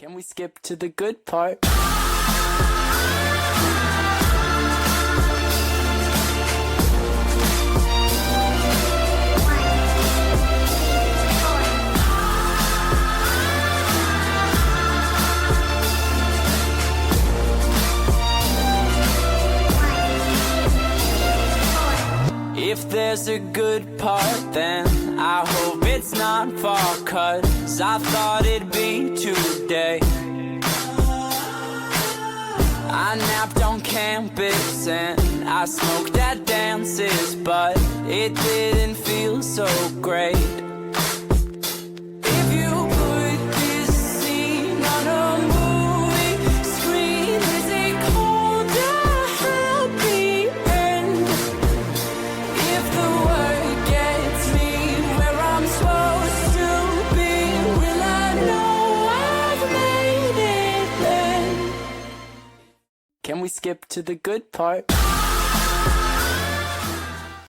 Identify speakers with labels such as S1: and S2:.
S1: Can we skip to the good part? If there's a good part, then I hope it's not far, 'cause I thought it'd be today. I napped on campus and I smoked at dances, but it didn't feel so great. If you put this scene on a movie screen, is it cold or happy end? If the word gets me where I'm supposed to be, will I know I've made it then? Can we skip to the good part?